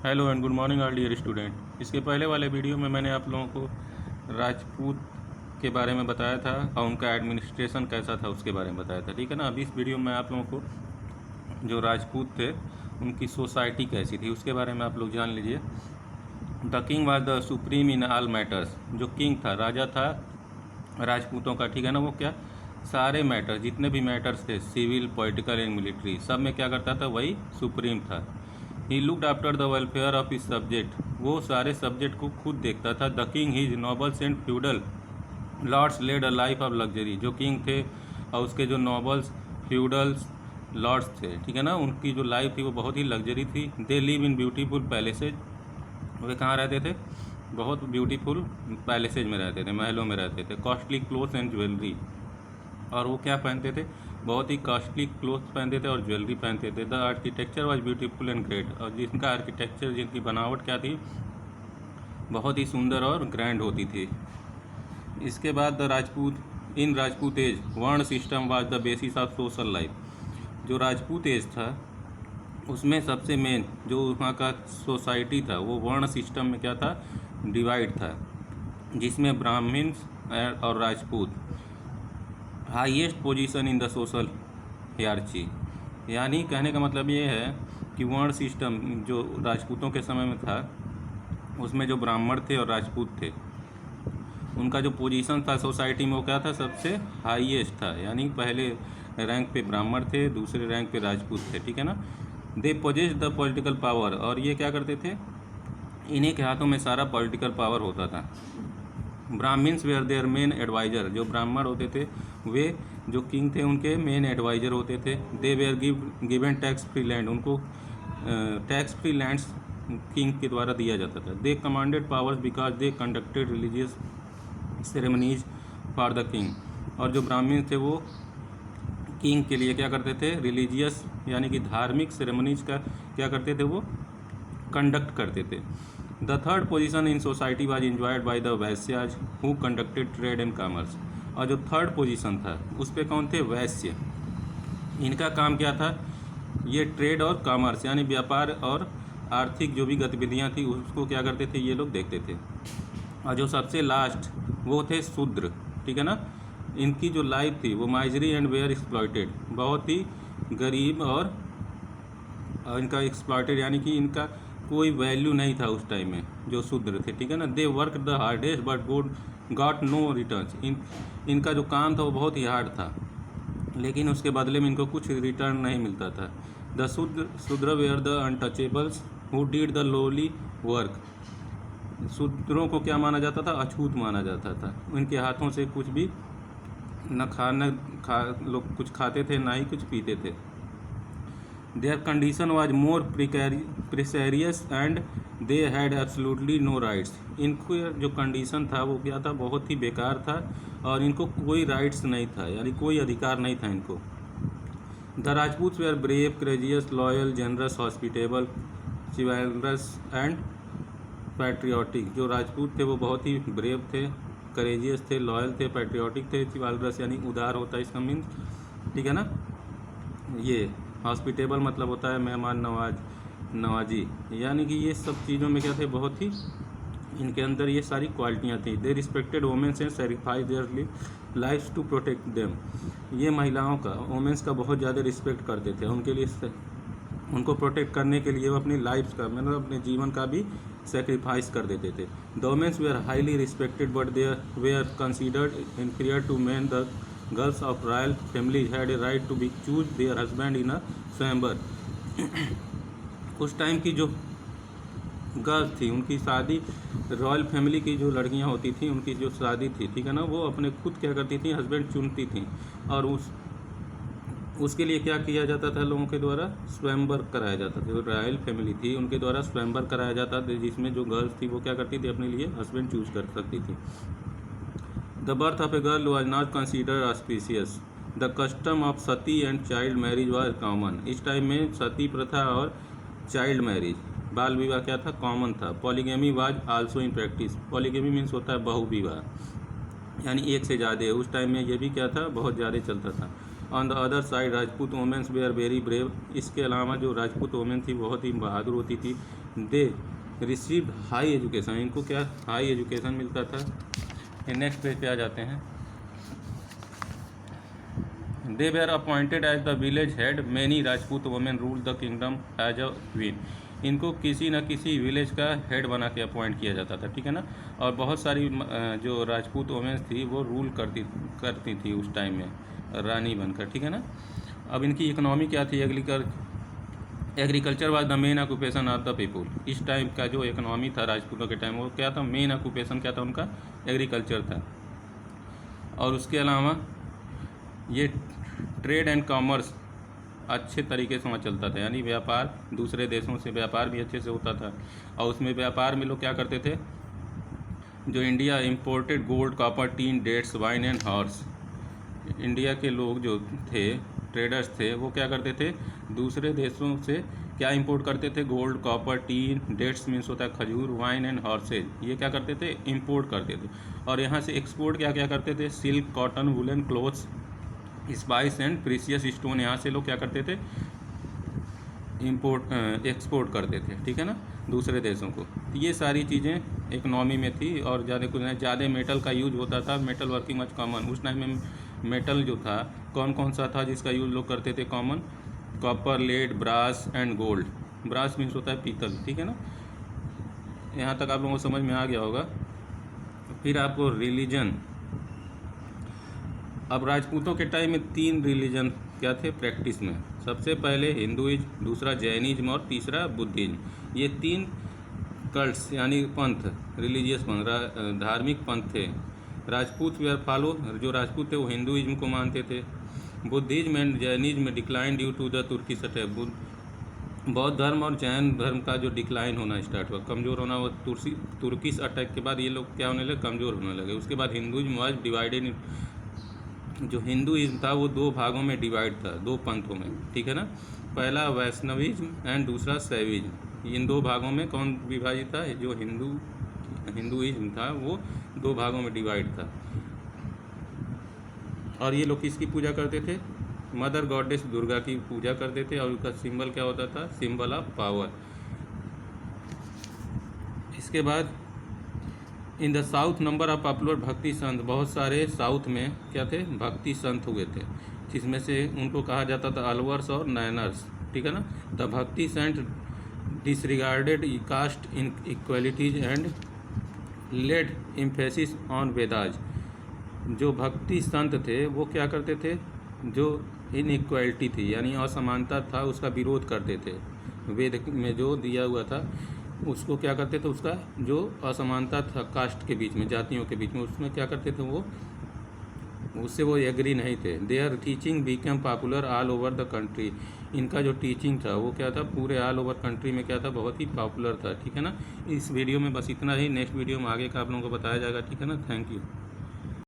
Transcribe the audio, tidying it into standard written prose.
Hello and good morning all dear student. इसके पहले वाले वीडियो में मैंने आप लोगों को राजपूत के बारे में बताया था और उनका एडमिनिस्ट्रेशन कैसा था उसके बारे में बताया था, ठीक है ना। अभी इस वीडियो में आप लोगों को जो राजपूत थे उनकी सोसाइटी कैसी थी उसके बारे में आप लोग जान लीजिए। The king was the supreme in all matters. जो किंग था, राजा था राजपूतों का, ठीक है ना। वो क्या, सारे मैटर, जितने भी मैटर्स थे, सिविल, पॉलिटिकल एंड मिलिट्री, सब में क्या करता था, वही सुप्रीम था। He looked after the welfare of his subject. वो सारे सब्जेक्ट को खुद देखता था। The king his nobles and feudal lords led a life of luxury. जो किंग थे और उसके जो नॉबल्स, फ्यूडल्स, लॉर्ड्स थे, ठीक है ना, उनकी जो लाइफ थी वो बहुत ही लग्जरी थी। They live in beautiful palaces. वे कहाँ रहते थे, बहुत ब्यूटीफुल पैलेसेज में रहते थे, महलों में रहते थे। कॉस्टली क्लोथ्स एंड ज्वेलरी, और वो क्या पहनते थे, बहुत ही कॉस्टली क्लोथ्स पहनते थे और ज्वेलरी पहनते थे। The architecture was beautiful and great. और जिनका आर्किटेक्चर, जिनकी बनावट क्या थी, बहुत ही सुंदर और ग्रैंड होती थी। इसके बाद the Rajput in Rajput age varna system was the basis of social life. जो राजपूत एज था उसमें सबसे मेन जो वहाँ का सोसाइटी था वो वर्ण सिस्टम में क्या था, डिवाइड था, जिसमें ब्राह्मण्स और Rajput highest position in the social hierarchy. यानी कहने का मतलब ये है कि वर्ण सिस्टम जो राजपूतों के समय में था उसमें जो ब्राह्मण थे और राजपूत थे उनका जो पोजीशन था सोसाइटी में वो क्या था, सबसे हाईएस्ट था। यानी पहले रैंक पे ब्राह्मण थे, दूसरे रैंक पे राजपूत थे, ठीक है ना। They possess the political power. और ये क्या करते थे, इन्हीं के हाथों में सारा पॉलिटिकल पावर होता था। Brahmins were their main advisor. जो ब्राह्मण होते थे वे जो किंग थे उनके मेन एडवाइजर होते थे। They were given tax free land. उनको टैक्स फ्री लैंड्स किंग के द्वारा दिया जाता था। They commanded powers because they conducted religious ceremonies for the king. और जो ब्राह्मण थे वो किंग के लिए क्या करते थे, रिलीजियस यानी कि धार्मिक सेरेमनीज का क्या करते थे, वो कंडक्ट करते थे। The third position in society was enjoyed by the Vaishyas who conducted trade and commerce. और जो थर्ड पोजीशन था उस पर कौन थे, वैश्य। इनका काम क्या था, ये ट्रेड और कॉमर्स यानी व्यापार और आर्थिक जो भी गतिविधियां थी उसको क्या करते थे, ये लोग देखते थे। और जो सबसे लास्ट वो थे शूद्र, ठीक है ना। इनकी जो लाइफ थी वो माइजरी एंड वेयर एक्सप्लॉयटेड, बहुत ही गरीब और इनका एक्सप्लॉयटेड यानी कि इनका कोई वैल्यू नहीं था उस टाइम में, जो शूद्र थे, ठीक है ना। They work the hardest but got no returns. इनका जो काम था वो बहुत ही हार्ड था लेकिन उसके बदले में इनको कुछ रिटर्न नहीं मिलता था। The Shudra were the untouchables who did the lowly work. शूद्रों को क्या माना जाता था, अछूत माना जाता था। उनके हाथों से कुछ भी न लोग कुछ खाते थे ना ही कुछ पीते थे। Their condition was more precarious and they had absolutely no rights. इनको जो कंडीशन था वो क्या था, बहुत ही बेकार था और इनको कोई राइट्स नहीं था, यानी कोई अधिकार नहीं था इनको। The Rajput were brave, courageous, loyal, generous, hospitable, chivalrous and patriotic. जो राजपूत थे वो बहुत ही ब्रेव थे, करेजियस थे, लॉयल थे, पैट्रियाटिक थे। चिवल्रस यानी उदार होता है इसका मीन्स, ठीक है ना। ये हॉस्पिटेबल मतलब होता है मेहमान नवाजी, यानी कि ये सब चीज़ों में क्या थे, बहुत ही इनके अंदर ये सारी क्वालिटियाँ थी। They respected womens and sacrifice their lifes to protect them. ये महिलाओं का, वोमेंस का बहुत ज़्यादा रिस्पेक्ट करते थे, उनके लिए उनको प्रोटेक्ट करने के लिए वो अपनी लाइफ का मतलब अपने जीवन का भी सेक्रीफाइस कर देते थे। The womens were highly respected but they were considered inferior to man. The girls of royal family had a right to be choose their husband in a swayamvar. उस टाइम की जो गर्ल्स थी उनकी शादी, रॉयल फैमिली की जो लड़कियां होती थी उनकी जो शादी थी, ठीक है ना, वो अपने खुद क्या करती थी, हस्बैंड चुनती थी। और उसके लिए क्या किया जाता था, लोगों के द्वारा स्वयंवर कराया जाता था। जो रॉयल फैमिली थी उनके द्वारा स्वयंवर कराया जाता था, जिसमें जो गर्ल्स थी वो क्या करती थी, अपने लिए हस्बैंड चूज कर सकती थी। The birth of a girl was not considered auspicious. The custom of Sati and child marriage was common. इस टाइम में सती प्रथा और चाइल्ड मैरिज, बाल विवाह क्या था, कॉमन था। Polygamy was also in practice. Polygamy means होता है बहुविवाह, यानी एक से ज़्यादा। उस टाइम में ये भी क्या था, बहुत ज़्यादा चलता था। On the other side Rajput womens were very brave. इसके अलावा जो राजपूत वोमेन थी बहुत ही बहादुर होती थी। दे रिसीव्ड हाई एजुकेशन, इनको क्या हाई एजुकेशन मिलता था। नेक्स्ट पेज पे आ जाते हैं। They were appointed as the village head, many Rajput women rule the kingdom as a queen. इनको किसी न किसी विलेज का हेड बना के अपॉइंट किया जाता था, ठीक है ना। और बहुत सारी जो राजपूत वोमेन्स थी वो रूल करती थी उस टाइम में रानी बनकर, ठीक है ना। अब इनकी इकोनॉमी क्या थी, agriculture was the main occupation of the people. इस टाइम का जो इकोनॉमी था राजपूतों के टाइम, वो क्या था, मेन ऑक्यूपेशन क्या था उनका, एग्रीकल्चर था। और उसके अलावा ये ट्रेड एंड कॉमर्स अच्छे तरीके से वहाँ चलता था, यानी व्यापार दूसरे देशों से व्यापार भी अच्छे से होता था। और उसमें व्यापार में लोग क्या करते थे, जो India imported gold, copper, tin, dates, wine and horse. India के लोग जो थे, ट्रेडर्स थे, वो क्या करते थे, दूसरे देशों से क्या इंपोर्ट करते थे, gold, copper, tin, dates means होता है खजूर, वाइन एंड हॉर्सेज, ये क्या करते थे, इंपोर्ट करते थे। और यहाँ से एक्सपोर्ट क्या क्या करते थे, silk, cotton, woollen clothes, spice and precious stone, यहाँ से लोग क्या करते थे, एक्सपोर्ट करते थे, ठीक है ना, दूसरे देशों को। ये सारी चीज़ें इकनॉमी में थी। और ज़्यादा मेटल का यूज होता था, मेटल वर्किंग मच कॉमन। उस टाइम में मेटल जो था कौन कौन सा था जिसका यूज लोग करते थे, common, copper, lead, brass and gold. Brass means होता है पीतल, ठीक है ना। यहाँ तक आप लोगों को समझ में आ गया होगा। फिर आपको रिलीजन, अब राजपूतों के टाइम में 3 रिलीजन क्या थे प्रैक्टिस में। सबसे पहले हिंदुइज्म, दूसरा जैनिज्म और तीसरा बुद्धिज्म। ये 3 कल्ट्स यानी पंथ, रिलीजियस पंथ, धार्मिक पंथ थे। राजपूत वेयर फॉलो, जो राजपूत थे वो हिंदुइज्म को मानते थे। Buddhism and Jainism decline due to the Turkish attack. बौद्ध धर्म और जैन धर्म का जो डिक्लाइन होना स्टार्ट हुआ, कमज़ोर होना, वो तुर्किश अटैक के बाद ये लोग क्या होने लगे, कमज़ोर होने लगे। उसके बाद हिंदुइज्म वाज डिवाइडेड, जो हिंदुइज्म था वो 2 भागों में डिवाइड था, 2 पंथों में, ठीक है ना। पहला वैष्णविज्म एंड दूसरा शैविज्म। इन 2 भागों में कौन विभाजित था, जो हिंदुइज्म था वो 2 भागों में डिवाइड था। और ये लोग किसकी पूजा करते थे, मदर गॉडेस दुर्गा की पूजा करते थे। और उसका सिंबल क्या होता था, सिंबल ऑफ पावर। इसके बाद in the south number of popular भक्ति संत, बहुत सारे साउथ में क्या थे, भक्ति संत हुए थे, जिसमें से उनको कहा जाता था अलवर्स और नैनर्स, ठीक है ना। The bhakti sant disregarded caste inequalities and laid emphasis on Vedas. जो भक्ति संत थे वो क्या करते थे, जो इनइक्वालिटी थी यानी असमानता था उसका विरोध करते थे। वेद में जो दिया हुआ था उसको क्या करते थे, उसका जो असमानता था कास्ट के बीच में, जातियों के बीच में, उसमें क्या करते थे, वो उससे वो एग्री नहीं थे। There teaching become popular all over the country. इनका जो टीचिंग था वो क्या था, पूरे ऑल ओवर कंट्री में क्या था, बहुत ही पॉपुलर था, ठीक है ना। इस वीडियो में बस इतना ही। नेक्स्ट वीडियो में आगे का आप लोगों को बताया जाएगा, ठीक है ना। Thank you.